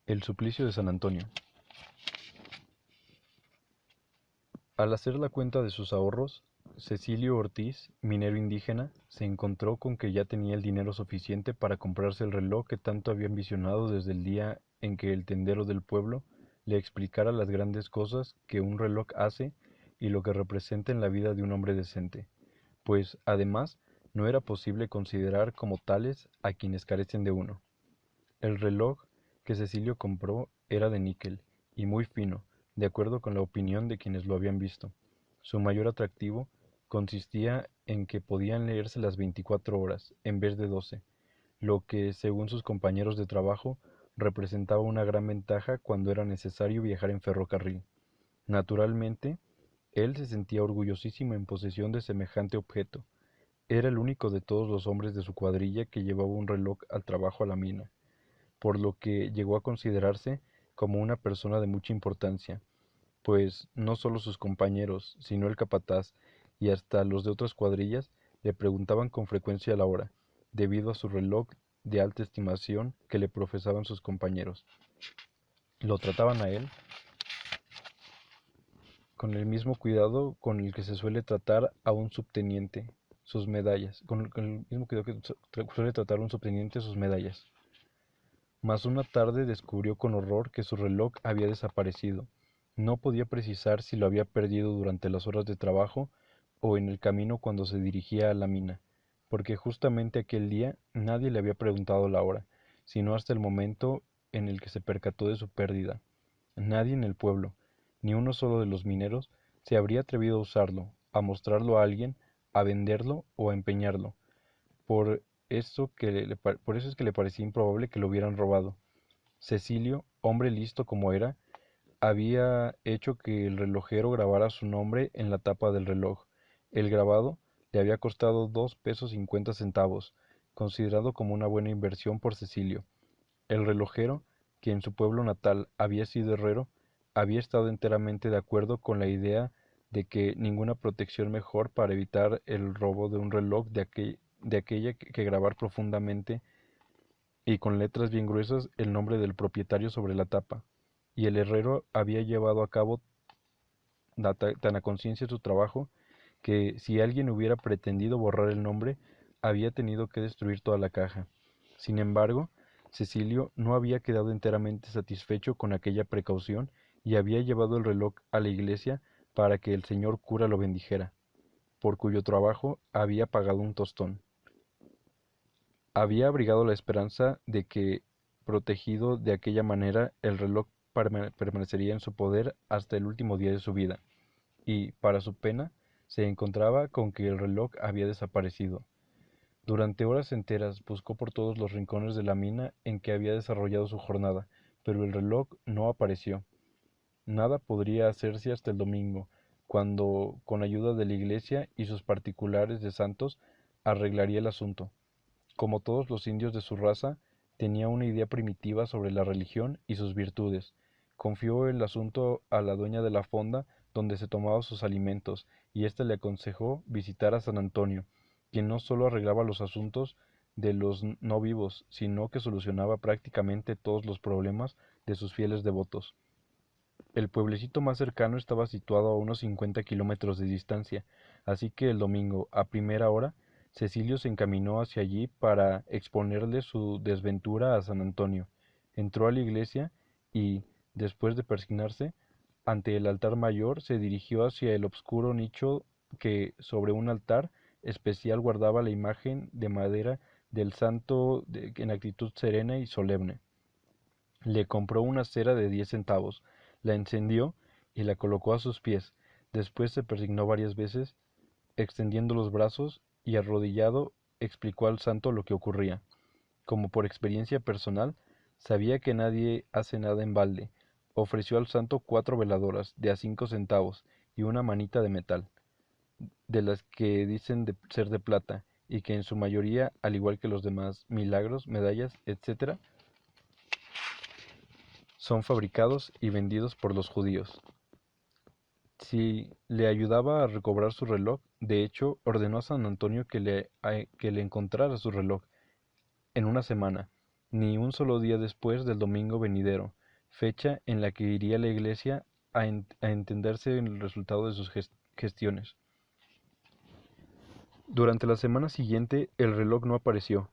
El suplicio de San Antonio. Al hacer la cuenta de sus ahorros, Cecilio Ortiz, minero indígena, se encontró con que ya tenía el dinero suficiente para comprarse el reloj que tanto había ambicionado desde el día en que el tendero del pueblo le explicara las grandes cosas que un reloj hace y lo que representa en la vida de un hombre decente, pues, además, no era posible considerar como tales a quienes carecen de uno. El reloj que Cecilio compró era de níquel y muy fino, de acuerdo con la opinión de quienes lo habían visto. Su mayor atractivo consistía en que podían leerse las 24 horas, en vez de 12, lo que, según sus compañeros de trabajo, representaba una gran ventaja cuando era necesario viajar en ferrocarril. Naturalmente, él se sentía orgullosísimo en posesión de semejante objeto. Era el único de todos los hombres de su cuadrilla que llevaba un reloj al trabajo a la mina, por lo que llegó a considerarse como una persona de mucha importancia, pues no solo sus compañeros, sino el capataz y hasta los de otras cuadrillas le preguntaban con frecuencia la hora, debido a su reloj de alta estimación que le profesaban sus compañeros. Lo trataban a él con el mismo cuidado con el que se suele tratar a un subteniente sus medallas, con el mismo cuidado que suele tratar a un subteniente sus medallas. Mas una tarde descubrió con horror que su reloj había desaparecido. No podía precisar si lo había perdido durante las horas de trabajo o en el camino cuando se dirigía a la mina, porque justamente aquel día nadie le había preguntado la hora, sino hasta el momento en el que se percató de su pérdida. Nadie en el pueblo, ni uno solo de los mineros, se habría atrevido a usarlo, a mostrarlo a alguien, a venderlo o a empeñarlo. Por por eso es que le parecía improbable que lo hubieran robado. Cecilio, hombre listo como era, había hecho que el relojero grabara su nombre en la tapa del reloj. El grabado le había costado 2 pesos 50 centavos, considerado como una buena inversión por Cecilio. El relojero, que en su pueblo natal había sido herrero, había estado enteramente de acuerdo con la idea de que ninguna protección mejor para evitar el robo de un reloj de aquella que grabar profundamente y con letras bien gruesas el nombre del propietario sobre la tapa, y el herrero había llevado a cabo tan a conciencia su trabajo que si alguien hubiera pretendido borrar el nombre, había tenido que destruir toda la caja. Sin embargo, Cecilio no había quedado enteramente satisfecho con aquella precaución y había llevado el reloj a la iglesia para que el señor cura lo bendijera, por cuyo trabajo había pagado un tostón. Había abrigado la esperanza de que, protegido de aquella manera, el reloj permanecería en su poder hasta el último día de su vida, y, para su pena, se encontraba con que el reloj había desaparecido. Durante horas enteras buscó por todos los rincones de la mina en que había desarrollado su jornada, pero el reloj no apareció. Nada podría hacerse hasta el domingo, cuando, con ayuda de la iglesia y sus particulares de santos, arreglaría el asunto. Como todos los indios de su raza, tenía una idea primitiva sobre la religión y sus virtudes. Confió el asunto a la dueña de la fonda donde se tomaba sus alimentos, y ésta le aconsejó visitar a San Antonio, quien no solo arreglaba los asuntos de los no vivos, sino que solucionaba prácticamente todos los problemas de sus fieles devotos. El pueblecito más cercano estaba situado a unos 50 kilómetros de distancia, así que el domingo, a primera hora, Cecilio se encaminó hacia allí para exponerle su desventura a San Antonio. Entró a la iglesia y, después de persignarse ante el altar mayor, se dirigió hacia el obscuro nicho que, sobre un altar especial, guardaba la imagen de madera del santo en actitud serena y solemne. Le compró una cera de 10 centavos, la encendió y la colocó a sus pies. Después se persignó varias veces, extendiendo los brazos, y arrodillado explicó al santo lo que ocurría. Como por experiencia personal, sabía que nadie hace nada en balde. Ofreció al santo 4 veladoras de a 5 centavos y una manita de metal, de las que dicen ser de plata, y que en su mayoría, al igual que los demás milagros, medallas, etc., son fabricados y vendidos por los judíos. Si le ayudaba a recobrar su reloj, de hecho, ordenó a San Antonio que le encontrara su reloj en una semana, ni un solo día después del domingo venidero, fecha en la que iría a la iglesia a entenderse en el resultado de sus gestiones. Durante la semana siguiente el reloj no apareció,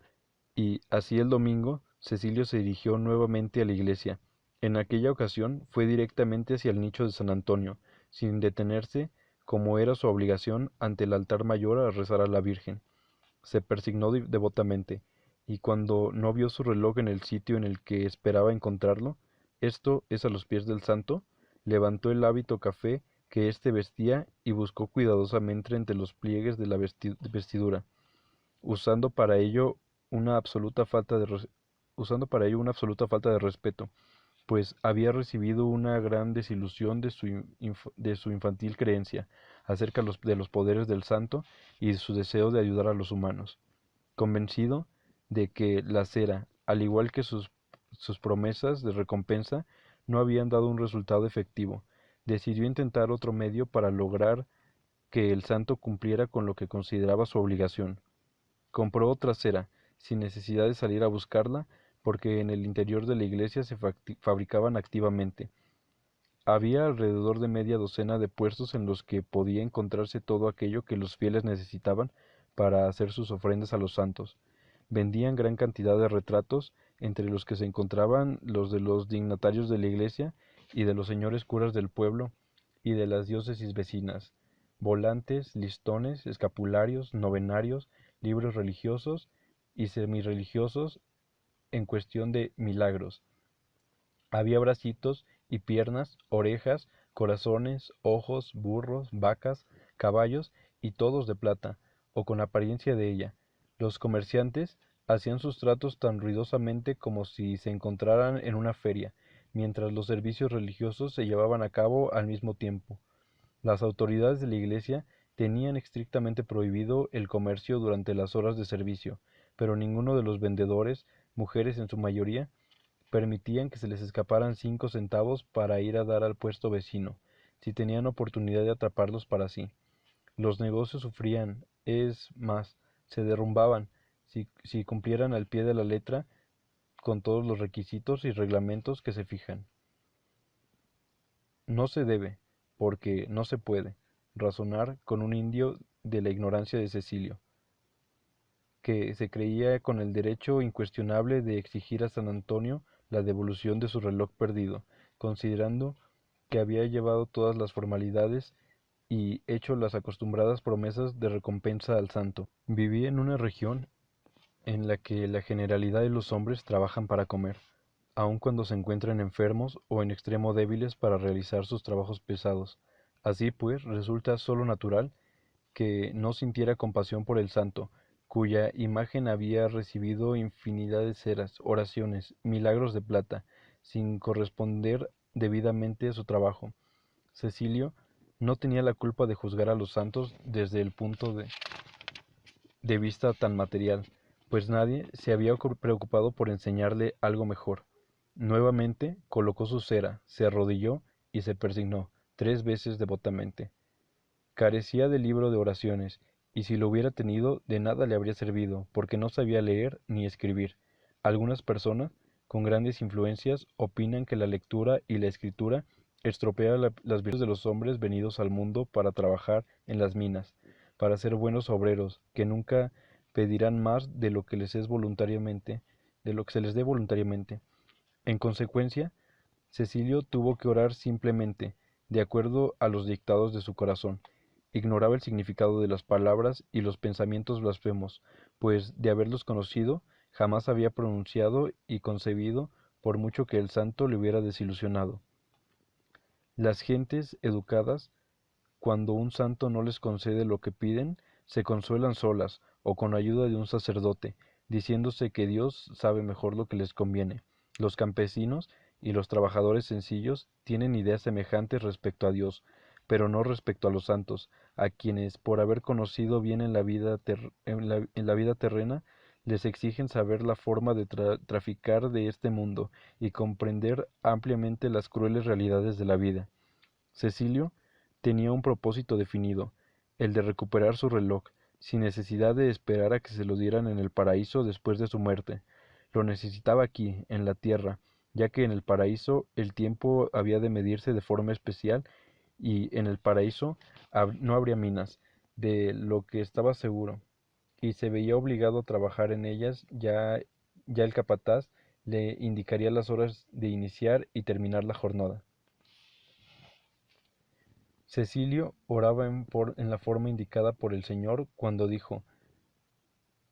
y, así el domingo, Cecilio se dirigió nuevamente a la iglesia. En aquella ocasión fue directamente hacia el nicho de San Antonio, sin detenerse, como era su obligación, ante el altar mayor a rezar a la Virgen. Se persignó devotamente, y cuando no vio su reloj en el sitio en el que esperaba encontrarlo, esto es a los pies del santo, levantó el hábito café que éste vestía y buscó cuidadosamente entre los pliegues de la vestidura, usando para ello una absoluta falta de respeto, pues había recibido una gran desilusión de su infantil creencia acerca de los poderes del santo y de su deseo de ayudar a los humanos. Convencido de que la cera, al igual que sus promesas de recompensa, no habían dado un resultado efectivo, decidió intentar otro medio para lograr que el santo cumpliera con lo que consideraba su obligación. Compró otra cera, sin necesidad de salir a buscarla, porque en el interior de la iglesia se fabricaban activamente. Había alrededor de media docena de puestos en los que podía encontrarse todo aquello que los fieles necesitaban para hacer sus ofrendas a los santos. Vendían gran cantidad de retratos, entre los que se encontraban los de los dignatarios de la iglesia y de los señores curas del pueblo y de las diócesis vecinas, volantes, listones, escapularios, novenarios, libros religiosos y semirreligiosos en cuestión de milagros. Había bracitos y piernas, orejas, corazones, ojos, burros, vacas, caballos, y todos de plata, o con apariencia de ella. Los comerciantes hacían sus tratos tan ruidosamente como si se encontraran en una feria, mientras los servicios religiosos se llevaban a cabo al mismo tiempo. Las autoridades de la iglesia tenían estrictamente prohibido el comercio durante las horas de servicio, pero ninguno de los vendedores, mujeres en su mayoría, permitían que se les escaparan 5 centavos para ir a dar al puesto vecino, si tenían oportunidad de atraparlos para sí. Los negocios sufrían, es más, se derrumbaban, si cumplieran al pie de la letra con todos los requisitos y reglamentos que se fijan. No se debe, porque no se puede, razonar con un indio de la ignorancia de Cecilio, que se creía con el derecho incuestionable de exigir a San Antonio la devolución de su reloj perdido, considerando que había llevado todas las formalidades y hecho las acostumbradas promesas de recompensa al santo. Vivía en una región en la que la generalidad de los hombres trabajan para comer, aun cuando se encuentran enfermos o en extremo débiles para realizar sus trabajos pesados. Así pues, resulta sólo natural que no sintiera compasión por el santo, cuya imagen había recibido infinidad de ceras, oraciones, milagros de plata, sin corresponder debidamente a su trabajo. Cecilio no tenía la culpa de juzgar a los santos desde el punto de vista tan material, pues nadie se había preocupado por enseñarle algo mejor. Nuevamente colocó su cera, se arrodilló y se persignó 3 veces devotamente. Carecía de libro de oraciones, y si lo hubiera tenido, de nada le habría servido, porque no sabía leer ni escribir. Algunas personas, con grandes influencias, opinan que la lectura y la escritura estropean las virtudes de los hombres venidos al mundo para trabajar en las minas, para ser buenos obreros, que nunca pedirán más de lo que les es voluntariamente, de lo que se les dé voluntariamente. En consecuencia, Cecilio tuvo que orar simplemente, de acuerdo a los dictados de su corazón. Ignoraba el significado de las palabras y los pensamientos blasfemos, pues de haberlos conocido, jamás había pronunciado y concebido, por mucho que el santo le hubiera desilusionado. Las gentes educadas, cuando un santo no les concede lo que piden, se consuelan solas o con ayuda de un sacerdote, diciéndose que Dios sabe mejor lo que les conviene. Los campesinos y los trabajadores sencillos tienen ideas semejantes respecto a Dios, pero no respecto a los santos, a quienes, por haber conocido bien en la vida terrena, les exigen saber la forma de traficar de este mundo y comprender ampliamente las crueles realidades de la vida. Cecilio tenía un propósito definido, el de recuperar su reloj, sin necesidad de esperar a que se lo dieran en el paraíso después de su muerte. Lo necesitaba aquí, en la tierra, ya que en el paraíso el tiempo había de medirse de forma especial y en el paraíso no habría minas, de lo que estaba seguro, y se veía obligado a trabajar en ellas, ya el capataz le indicaría las horas de iniciar y terminar la jornada. Cecilio oraba en la forma indicada por el Señor cuando dijo: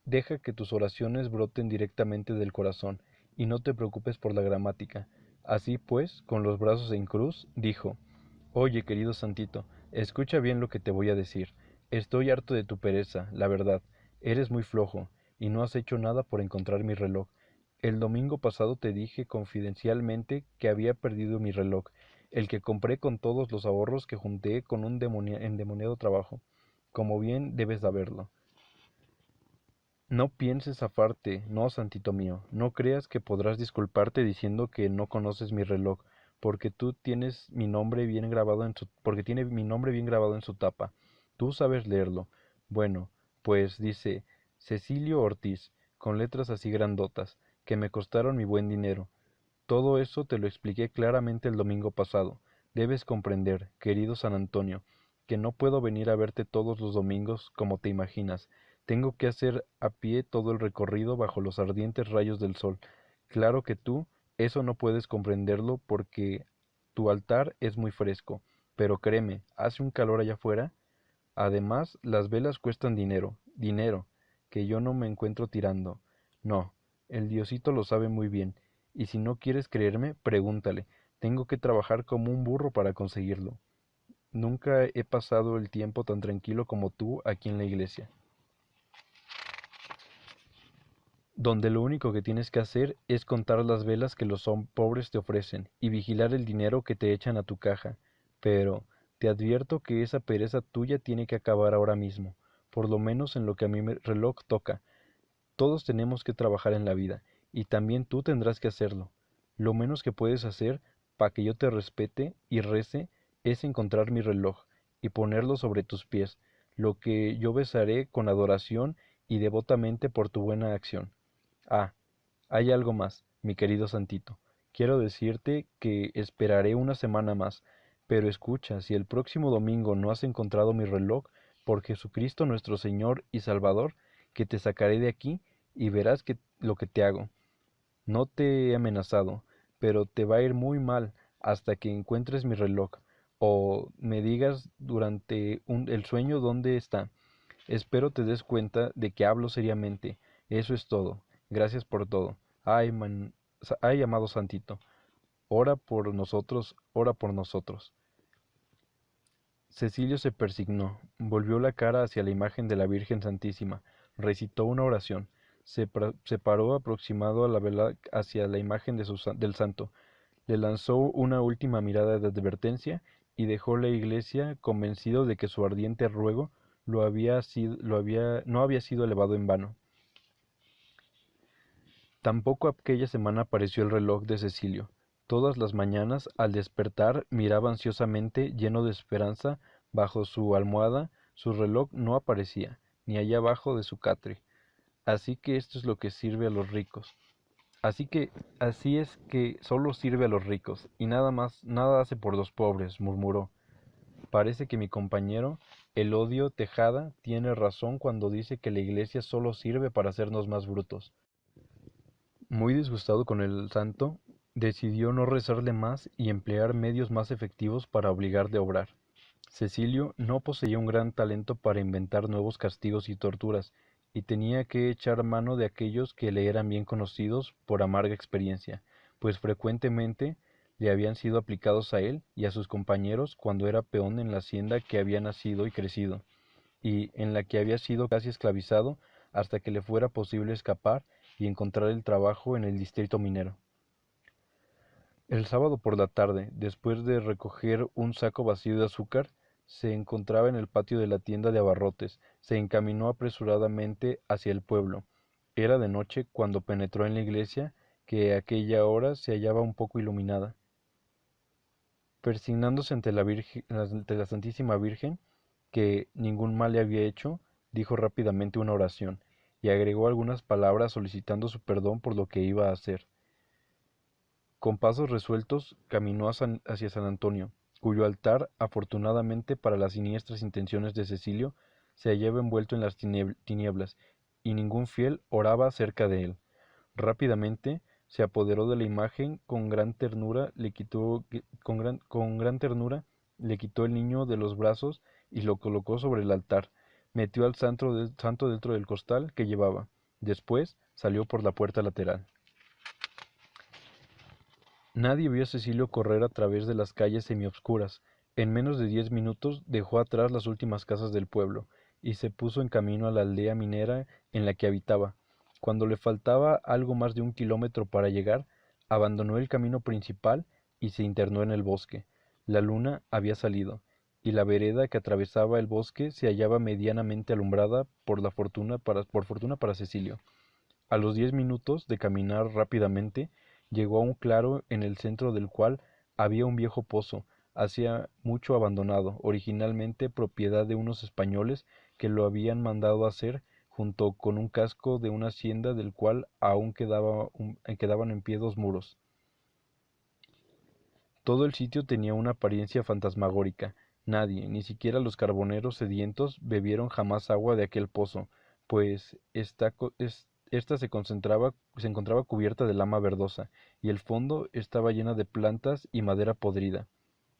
Deja que tus oraciones broten directamente del corazón, y no te preocupes por la gramática. Así pues, con los brazos en cruz, dijo: Oye, querido Santito, escucha bien lo que te voy a decir. Estoy harto de tu pereza, la verdad. Eres muy flojo, y no has hecho nada por encontrar mi reloj. El domingo pasado te dije confidencialmente que había perdido mi reloj, el que compré con todos los ahorros que junté con un endemoniado trabajo, como bien debes saberlo. No pienses zafarte, no, Santito mío, no creas que podrás disculparte diciendo que no conoces mi reloj, porque tú tienes mi nombre bien grabado porque tiene mi nombre bien grabado en su tapa. Tú sabes leerlo. Bueno, pues dice Cecilio Ortiz, con letras así grandotas, que me costaron mi buen dinero. Todo eso te lo expliqué claramente el domingo pasado. Debes comprender, querido San Antonio, que no puedo venir a verte todos los domingos como te imaginas. Tengo que hacer a pie todo el recorrido bajo los ardientes rayos del sol. Claro que tú eso no puedes comprenderlo porque tu altar es muy fresco, pero créeme, hace un calor allá afuera. Además, las velas cuestan dinero, dinero, que yo no me encuentro tirando. No, el Diosito lo sabe muy bien, y si no quieres creerme, pregúntale. Tengo que trabajar como un burro para conseguirlo. Nunca he pasado el tiempo tan tranquilo como tú aquí en la iglesia, donde lo único que tienes que hacer es contar las velas que los pobres te ofrecen y vigilar el dinero que te echan a tu caja. Pero te advierto que esa pereza tuya tiene que acabar ahora mismo, por lo menos en lo que a mi reloj toca. Todos tenemos que trabajar en la vida, y también tú tendrás que hacerlo. Lo menos que puedes hacer para que yo te respete y rece es encontrar mi reloj y ponerlo sobre tus pies, lo que yo besaré con adoración y devotamente por tu buena acción. Ah, hay algo más, mi querido Santito. Quiero decirte que esperaré una semana más, pero escucha, si el próximo domingo no has encontrado mi reloj, por Jesucristo nuestro Señor y Salvador, que te sacaré de aquí y verás lo que te hago. No te he amenazado, pero te va a ir muy mal hasta que encuentres mi reloj, o me digas durante el sueño dónde está. Espero te des cuenta de que hablo seriamente. Eso es todo. Gracias por todo. Ay, amado Santito, ora por nosotros, ora por nosotros. Cecilio se persignó, volvió la cara hacia la imagen de la Virgen Santísima, recitó una oración, se paró aproximado a la vela hacia la imagen del santo, le lanzó una última mirada de advertencia y dejó la iglesia convencido de que su ardiente ruego no había sido elevado en vano. Tampoco aquella semana apareció el reloj de Cecilio. Todas las mañanas, al despertar, miraba ansiosamente, lleno de esperanza, bajo su almohada. Su reloj no aparecía, ni allá abajo de su catre. Así que esto es lo que sirve a los ricos. Así es que solo sirve a los ricos, y nada más, nada hace por los pobres, murmuró. Parece que mi compañero, el odio Tejada, tiene razón cuando dice que la iglesia solo sirve para hacernos más brutos. Muy disgustado con el santo, decidió no rezarle más y emplear medios más efectivos para obligarle a obrar. Cecilio no poseía un gran talento para inventar nuevos castigos y torturas, y tenía que echar mano de aquellos que le eran bien conocidos por amarga experiencia, pues frecuentemente le habían sido aplicados a él y a sus compañeros cuando era peón en la hacienda que había nacido y crecido, y en la que había sido casi esclavizado hasta que le fuera posible escapar y encontrar el trabajo en el distrito minero. El sábado por la tarde, después de recoger un saco vacío de azúcar, se encontraba en el patio de la tienda de abarrotes. Se encaminó apresuradamente hacia el pueblo. Era de noche cuando penetró en la iglesia, que a aquella hora se hallaba un poco iluminada. Persignándose ante la Santísima Virgen, que ningún mal le había hecho, dijo rápidamente una oración, y agregó algunas palabras solicitando su perdón por lo que iba a hacer. Con pasos resueltos caminó hacia San Antonio, cuyo altar, afortunadamente para las siniestras intenciones de Cecilio, se hallaba envuelto en las tinieblas, y ningún fiel oraba cerca de él. Rápidamente se apoderó de la imagen, con gran ternura le quitó el niño de los brazos y lo colocó sobre el altar. Metió al santo dentro del costal que llevaba. Después salió por la puerta lateral. Nadie vio a Cecilio correr a través de las calles semioscuras. En menos de 10 minutos dejó atrás las últimas casas del pueblo y se puso en camino a la aldea minera en la que habitaba. Cuando le faltaba algo más de 1 kilómetro para llegar, abandonó el camino principal y se internó en el bosque. La luna había salido, y la vereda que atravesaba el bosque se hallaba medianamente alumbrada por fortuna para Cecilio. A los 10 minutos de caminar rápidamente, llegó a un claro en el centro del cual había un viejo pozo, hacía mucho abandonado, originalmente propiedad de unos españoles que lo habían mandado hacer, junto con un casco de una hacienda del cual aún quedaban en pie 2 muros. Todo el sitio tenía una apariencia fantasmagórica. Nadie, ni siquiera los carboneros sedientos, bebieron jamás agua de aquel pozo, pues esta se encontraba cubierta de lama verdosa, y el fondo estaba llena de plantas y madera podrida.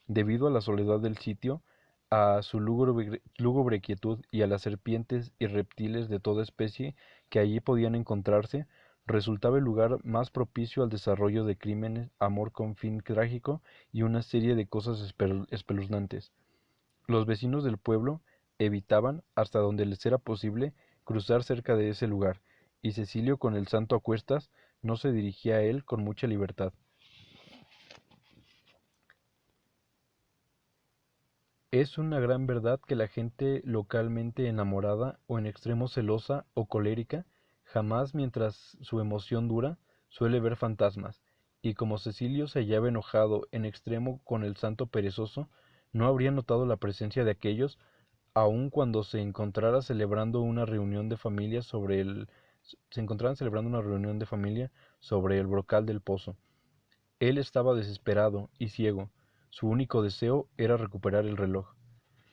Debido a la soledad del sitio, a su lúgubre quietud y a las serpientes y reptiles de toda especie que allí podían encontrarse, resultaba el lugar más propicio al desarrollo de crímenes, amor con fin trágico y una serie de cosas espeluznantes. Los vecinos del pueblo evitaban, hasta donde les era posible, cruzar cerca de ese lugar, y Cecilio, con el santo a cuestas, no se dirigía a él con mucha libertad. Es una gran verdad que la gente localmente enamorada o en extremo celosa o colérica, jamás mientras su emoción dura, suele ver fantasmas, y como Cecilio se hallaba enojado en extremo con el santo perezoso, no habría notado la presencia de aquellos, aun cuando se encontraran celebrando una reunión de familia sobre el brocal del pozo. Él estaba desesperado y ciego. Su único deseo era recuperar el reloj.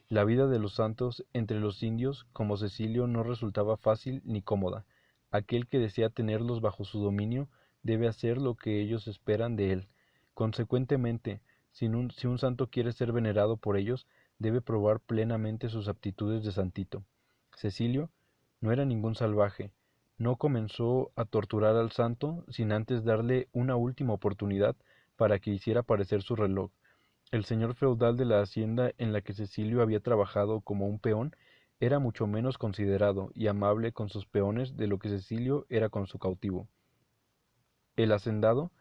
La vida de los santos entre los indios, como Cecilio, no resultaba fácil ni cómoda. Aquel que desea tenerlos bajo su dominio debe hacer lo que ellos esperan de él. Consecuentemente, si un santo quiere ser venerado por ellos, debe probar plenamente sus aptitudes de santito. Cecilio no era ningún salvaje. No comenzó a torturar al santo sin antes darle una última oportunidad para que hiciera aparecer su reloj. El señor feudal de la hacienda en la que Cecilio había trabajado como un peón era mucho menos considerado y amable con sus peones de lo que Cecilio era con su cautivo. El hacendado,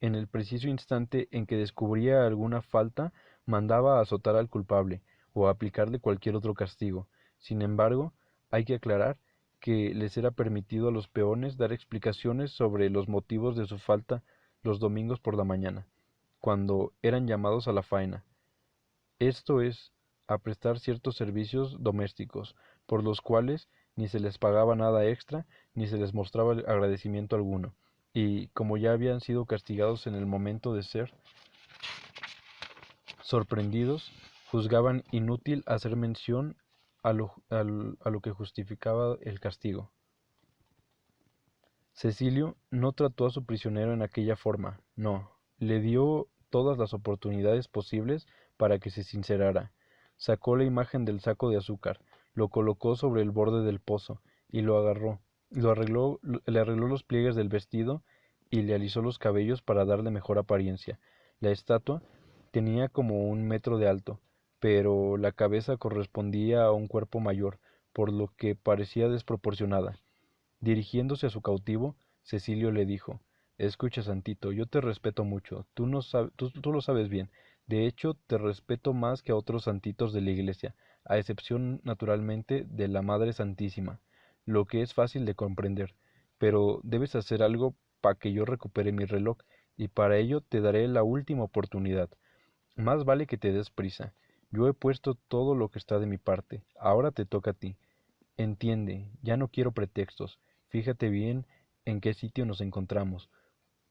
en el preciso instante en que descubría alguna falta, mandaba azotar al culpable o aplicarle cualquier otro castigo. Sin embargo, hay que aclarar que les era permitido a los peones dar explicaciones sobre los motivos de su falta los domingos por la mañana, cuando eran llamados a la faena, esto es, a prestar ciertos servicios domésticos, por los cuales ni se les pagaba nada extra, ni se les mostraba agradecimiento alguno, y como ya habían sido castigados en el momento de ser sorprendidos, juzgaban inútil hacer mención a lo que justificaba el castigo. Cecilio no trató a su prisionero en aquella forma, no, le dio todas las oportunidades posibles para que se sincerara. Sacó la imagen del saco de azúcar, lo colocó sobre el borde del pozo y le arregló los pliegues del vestido y le alisó los cabellos para darle mejor apariencia. La estatua tenía como 1 metro de alto, pero la cabeza correspondía a un cuerpo mayor, por lo que parecía desproporcionada. Dirigiéndose a su cautivo, Cecilio le dijo: Escucha, Santito, yo te respeto mucho, tú lo sabes bien. De hecho, te respeto más que a otros santitos de la iglesia, a excepción, naturalmente, de la Madre Santísima, lo que es fácil de comprender. Pero debes hacer algo para que yo recupere mi reloj, y para ello te daré la última oportunidad. Más vale que te des prisa. Yo he puesto todo lo que está de mi parte. Ahora te toca a ti. Entiende, ya no quiero pretextos. Fíjate bien en qué sitio nos encontramos.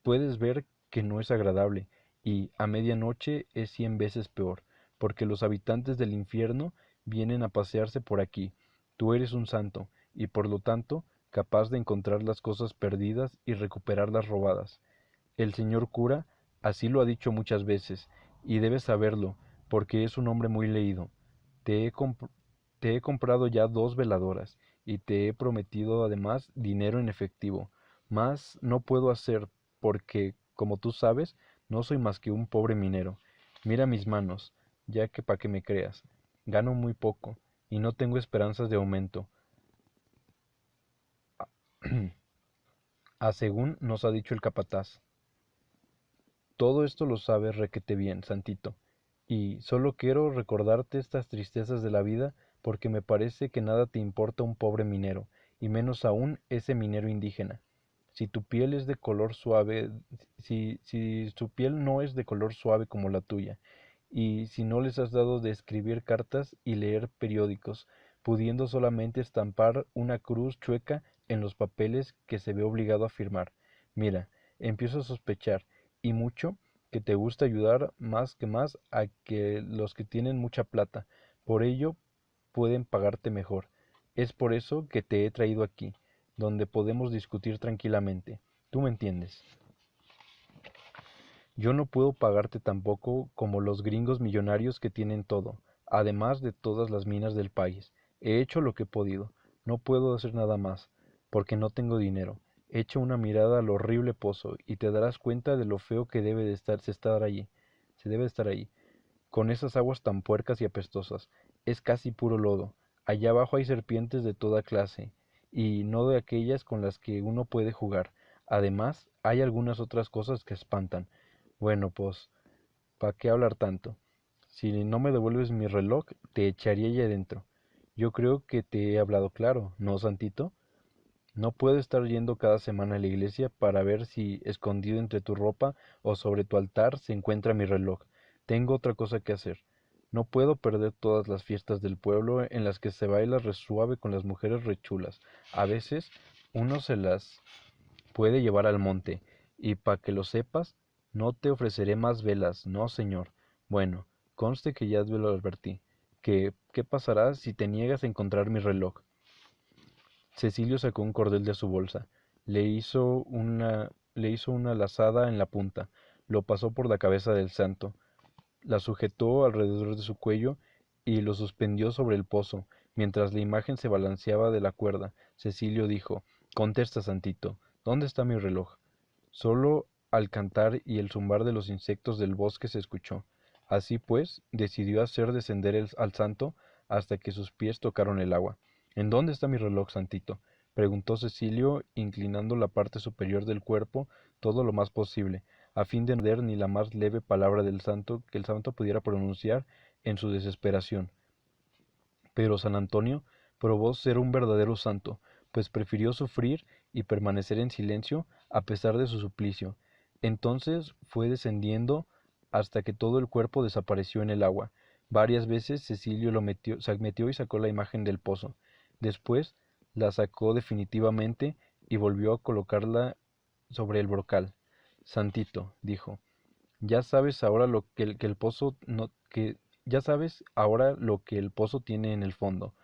Puedes ver que no es agradable, y a medianoche es 100 veces peor, porque los habitantes del infierno vienen a pasearse por aquí. Tú eres un santo, y por lo tanto capaz de encontrar las cosas perdidas y recuperar las robadas. El señor cura así lo ha dicho muchas veces, y debes saberlo, porque es un hombre muy leído. Te he, te he comprado ya 2 veladoras, y te he prometido además dinero en efectivo. Mas no puedo hacer, porque, como tú sabes, no soy más que un pobre minero. Mira mis manos, ya que para que me creas. Gano muy poco, y no tengo esperanzas de aumento. A según nos ha dicho el capataz. Todo esto lo sabes requete bien, Santito, y solo quiero recordarte estas tristezas de la vida porque me parece que nada te importa un pobre minero, y menos aún ese minero indígena. Si tu piel es de color suave, si su piel no es de color suave como la tuya, y si no les has dado de escribir cartas y leer periódicos, pudiendo solamente estampar una cruz chueca en los papeles que se ve obligado a firmar. Mira, empiezo a sospechar, y mucho, que te gusta ayudar más a que los que tienen mucha plata. Por ello pueden pagarte mejor. Es por eso que te he traído aquí, donde podemos discutir tranquilamente. ¿Tú me entiendes? Yo no puedo pagarte tampoco como los gringos millonarios que tienen todo, además de todas las minas del país. He hecho lo que he podido. No puedo hacer nada más, porque no tengo dinero. Echa una mirada al horrible pozo y te darás cuenta de lo feo que debe de estar allí. Se debe estar ahí, con esas aguas tan puercas y apestosas. Es casi puro lodo. Allá abajo hay serpientes de toda clase, y no de aquellas con las que uno puede jugar. Además, hay algunas otras cosas que espantan. Bueno, pues, ¿para qué hablar tanto? Si no me devuelves mi reloj, te echaría allá adentro. Yo creo que te he hablado claro, ¿no, Santito? No puedo estar yendo cada semana a la iglesia para ver si, escondido entre tu ropa o sobre tu altar, se encuentra mi reloj. Tengo otra cosa que hacer. No puedo perder todas las fiestas del pueblo en las que se baila resuave con las mujeres rechulas. A veces uno se las puede llevar al monte, y pa' que lo sepas, no te ofreceré más velas, no, señor. Bueno, conste que ya te lo advertí. ¿Qué pasará si te niegas a encontrar mi reloj? Cecilio sacó un cordel de su bolsa, le hizo una lazada en la punta, lo pasó por la cabeza del santo, la sujetó alrededor de su cuello y lo suspendió sobre el pozo. Mientras la imagen se balanceaba de la cuerda, Cecilio dijo: Contesta, Santito, ¿dónde está mi reloj? Solo al cantar y el zumbar de los insectos del bosque se escuchó. Así pues, decidió hacer descender al santo hasta que sus pies tocaron el agua. ¿En dónde está mi reloj, Santito? Preguntó Cecilio, inclinando la parte superior del cuerpo todo lo más posible, a fin de no perder ni la más leve palabra del santo que el santo pudiera pronunciar en su desesperación. Pero San Antonio probó ser un verdadero santo, pues prefirió sufrir y permanecer en silencio a pesar de su suplicio. Entonces fue descendiendo hasta que todo el cuerpo desapareció en el agua. Varias veces Cecilio se metió y sacó la imagen del pozo. Después la sacó definitivamente y volvió a colocarla sobre el brocal. Santito, dijo, ya sabes ahora lo que el pozo no, que ya sabes ahora lo que el pozo tiene en el fondo.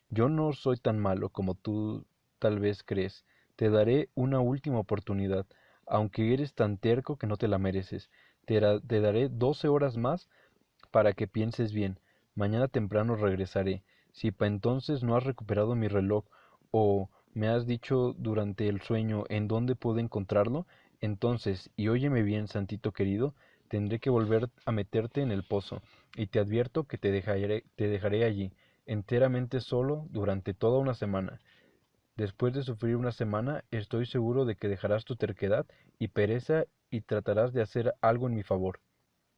Yo no soy tan malo como tú tal vez crees. Te daré una última oportunidad, aunque eres tan terco que no te la mereces. Te daré 12 horas más para que pienses bien. Mañana temprano regresaré. Si pa entonces no has recuperado mi reloj o me has dicho durante el sueño en dónde puedo encontrarlo, entonces, y óyeme bien, Santito querido, tendré que volver a meterte en el pozo, y te advierto que te dejaré allí, enteramente solo, durante toda una semana. Después de sufrir una semana, estoy seguro de que dejarás tu terquedad y pereza y tratarás de hacer algo en mi favor.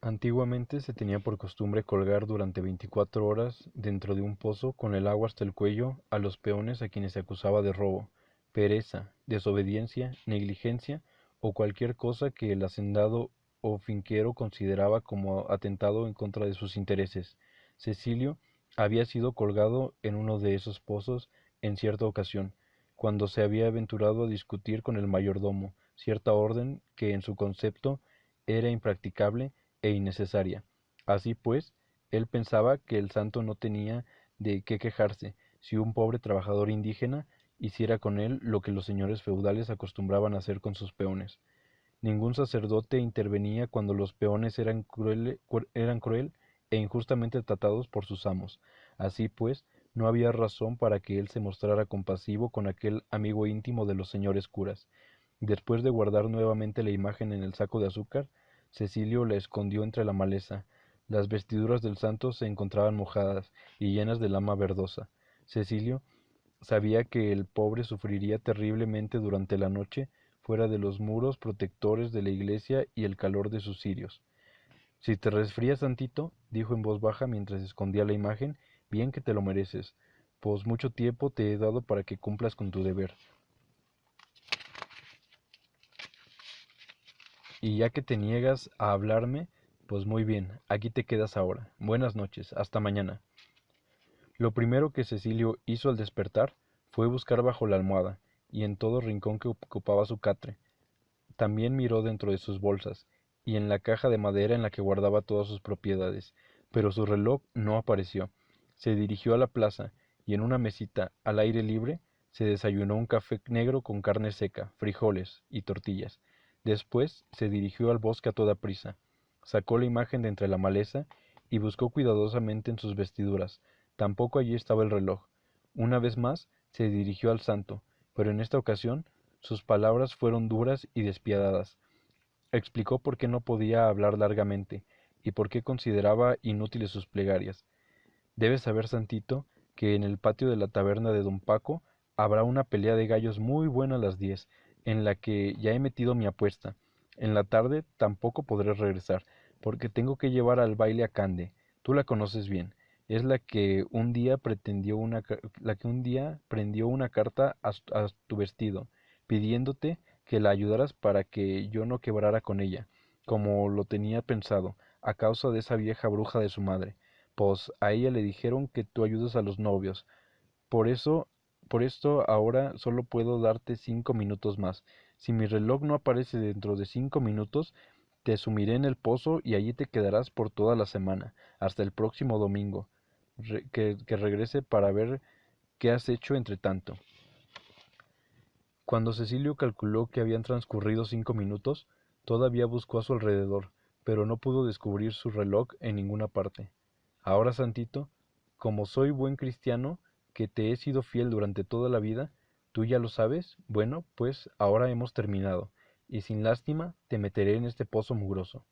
Antiguamente se tenía por costumbre colgar durante 24 horas dentro de un pozo con el agua hasta el cuello a los peones a quienes se acusaba de robo, pereza, desobediencia, negligencia o cualquier cosa que el hacendado o finquero consideraba como atentado en contra de sus intereses. Cecilio había sido colgado en uno de esos pozos en cierta ocasión, cuando se había aventurado a discutir con el mayordomo cierta orden que en su concepto era impracticable e innecesaria. Así pues, él pensaba que el santo no tenía de qué quejarse si un pobre trabajador indígena hiciera con él lo que los señores feudales acostumbraban a hacer con sus peones. Ningún sacerdote intervenía cuando los peones eran cruel e injustamente tratados por sus amos. Así pues, no había razón para que él se mostrara compasivo con aquel amigo íntimo de los señores curas. Después de guardar nuevamente la imagen en el saco de azúcar, Cecilio la escondió entre la maleza. Las vestiduras del santo se encontraban mojadas y llenas de lama verdosa. Cecilio sabía que el pobre sufriría terriblemente durante la noche fuera de los muros protectores de la iglesia y el calor de sus cirios. Si te resfrías tantito, dijo en voz baja mientras escondía la imagen, bien que te lo mereces, pues mucho tiempo te he dado para que cumplas con tu deber. Y ya que te niegas a hablarme, pues muy bien, aquí te quedas ahora. Buenas noches, hasta mañana. Lo primero que Cecilio hizo al despertar fue buscar bajo la almohada y en todo rincón que ocupaba su catre. También miró dentro de sus bolsas y en la caja de madera en la que guardaba todas sus propiedades, pero su reloj no apareció. Se dirigió a la plaza y en una mesita al aire libre se desayunó un café negro con carne seca, frijoles y tortillas. Después se dirigió al bosque a toda prisa. Sacó la imagen de entre la maleza y buscó cuidadosamente en sus vestiduras. Tampoco allí estaba el reloj. Una vez más se dirigió al santo, pero en esta ocasión sus palabras fueron duras y despiadadas. Explicó por qué no podía hablar largamente y por qué consideraba inútiles sus plegarias. Debes saber, Santito, que en el patio de la taberna de don Paco habrá una pelea de gallos muy buena a las 10, en la que ya he metido mi apuesta. En la tarde tampoco podré regresar, porque tengo que llevar al baile a Cande. Tú la conoces bien. Es la que un día prendió una carta a tu vestido, pidiéndote que la ayudaras para que yo no quebrara con ella, como lo tenía pensado, a causa de esa vieja bruja de su madre. Pues a ella le dijeron que tú ayudas a los novios. Por eso, por esto ahora solo puedo darte 5 minutos más. Si mi reloj no aparece dentro de 5 minutos, te sumiré en el pozo y allí te quedarás por toda la semana, hasta el próximo domingo, que regrese para ver qué has hecho entre tanto. Cuando Cecilio calculó que habían transcurrido 5 minutos, todavía buscó a su alrededor, pero no pudo descubrir su reloj en ninguna parte. Ahora, Santito, como soy buen cristiano, que te he sido fiel durante toda la vida, tú ya lo sabes, bueno, pues ahora hemos terminado, y sin lástima te meteré en este pozo mugroso.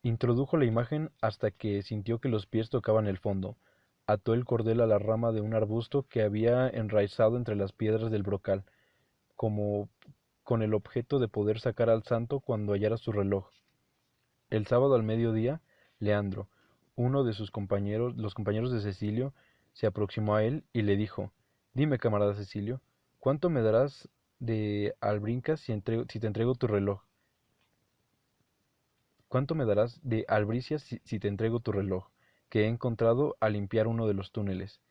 Introdujo la imagen hasta que sintió que los pies tocaban el fondo. Ató el cordel a la rama de un arbusto que había enraizado entre las piedras del brocal, como con el objeto de poder sacar al santo cuando hallara su reloj. El sábado al mediodía, Leandro, uno de los compañeros de Cecilio, se aproximó a él y le dijo: Dime, camarada Cecilio, ¿cuánto me darás de albrincas si te entrego tu reloj? ¿Cuánto me darás de albricias si te entrego tu reloj, que he encontrado al limpiar uno de los túneles?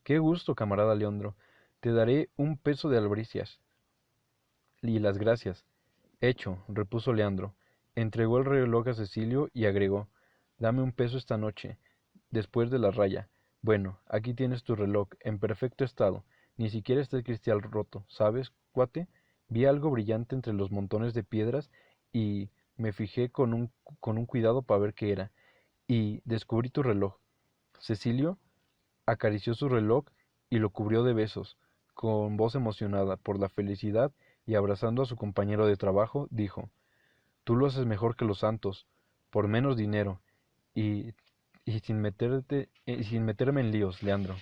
Qué gusto, camarada Leandro. Te daré un peso de albricias. Y las gracias. Hecho, repuso Leandro. Entregó el reloj a Cecilio y agregó: Dame un peso esta noche, después de la raya. Bueno, aquí tienes tu reloj, en perfecto estado. Ni siquiera está el cristal roto, ¿sabes, cuate? Vi algo brillante entre los montones de piedras y me fijé con un cuidado para ver qué era. Y descubrí tu reloj. Cecilio acarició su reloj y lo cubrió de besos. Con voz emocionada por la felicidad y abrazando a su compañero de trabajo, dijo: Tú lo haces mejor que los santos, por menos dinero, y, sin meterme en líos, Leandro.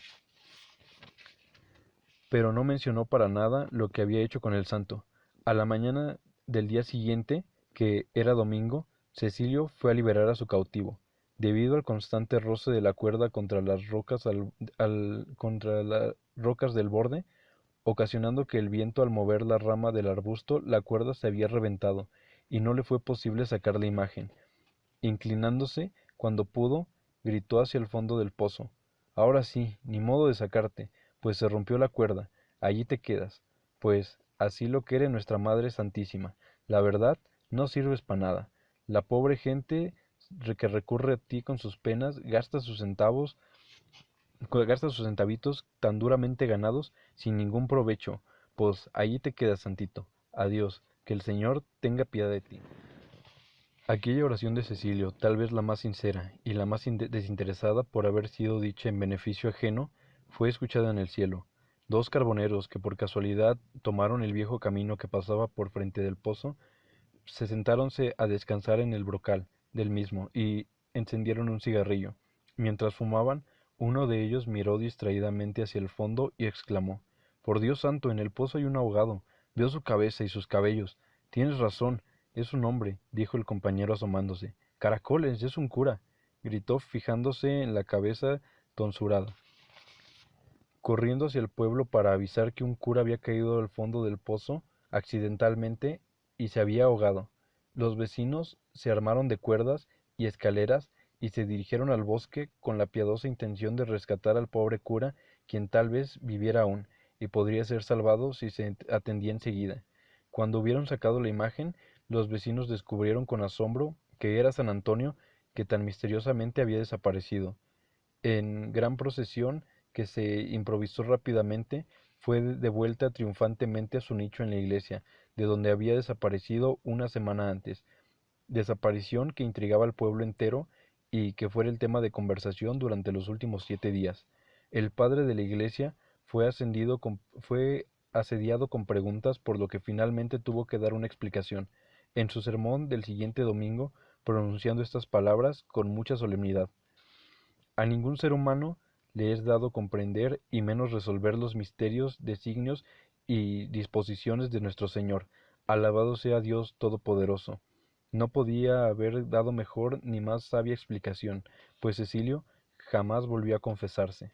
Pero no mencionó para nada lo que había hecho con el santo. A la mañana del día siguiente, que era domingo, Cecilio fue a liberar a su cautivo. Debido al constante roce de la cuerda contra las rocas contra las rocas del borde, ocasionando que el viento al mover la rama del arbusto, la cuerda se había reventado, y no le fue posible sacar la imagen. Inclinándose, cuando pudo, gritó hacia el fondo del pozo: Ahora sí, ni modo de sacarte, pues se rompió la cuerda. allí te quedas, pues así lo quiere nuestra Madre Santísima. La verdad, no sirves para nada. La pobre gente que recurre a ti con sus penas gasta sus centavitos tan duramente ganados sin ningún provecho, pues allí te quedas, santito. Adiós, que el Señor tenga piedad de ti. Aquella oración de Cecilio, tal vez la más sincera y la más desinteresada por haber sido dicha en beneficio ajeno, fue escuchada en el cielo. Dos carboneros que por casualidad tomaron el viejo camino que pasaba por frente del pozo, se sentáronse a descansar en el brocal del mismo y encendieron un cigarrillo. Mientras fumaban, uno de ellos miró distraídamente hacia el fondo y exclamó: «Por Dios santo, en el pozo hay un ahogado. Veo su cabeza y sus cabellos. Tienes razón, es un hombre», dijo el compañero asomándose. «Caracoles, es un cura», gritó fijándose en la cabeza tonsurada, corriendo hacia el pueblo para avisar que un cura había caído al fondo del pozo accidentalmente y se había ahogado. Los vecinos se armaron de cuerdas y escaleras y se dirigieron al bosque con la piadosa intención de rescatar al pobre cura, quien tal vez viviera aún, y podría ser salvado si se atendía enseguida. Cuando hubieron sacado la imagen, los vecinos descubrieron con asombro que era San Antonio, que tan misteriosamente había desaparecido. En gran procesión que se improvisó rápidamente, fue de vuelta triunfantemente a su nicho en la iglesia, de donde había desaparecido una semana antes, desaparición que intrigaba al pueblo entero y que fue el tema de conversación durante los últimos 7 días. El padre de la iglesia fue asediado con preguntas, por lo que finalmente tuvo que dar una explicación, en su sermón del siguiente domingo, pronunciando estas palabras con mucha solemnidad: «A ningún ser humano le es dado comprender y menos resolver los misterios, designios y disposiciones de nuestro Señor. Alabado sea Dios Todopoderoso». No podía haber dado mejor ni más sabia explicación, pues Cecilio jamás volvió a confesarse.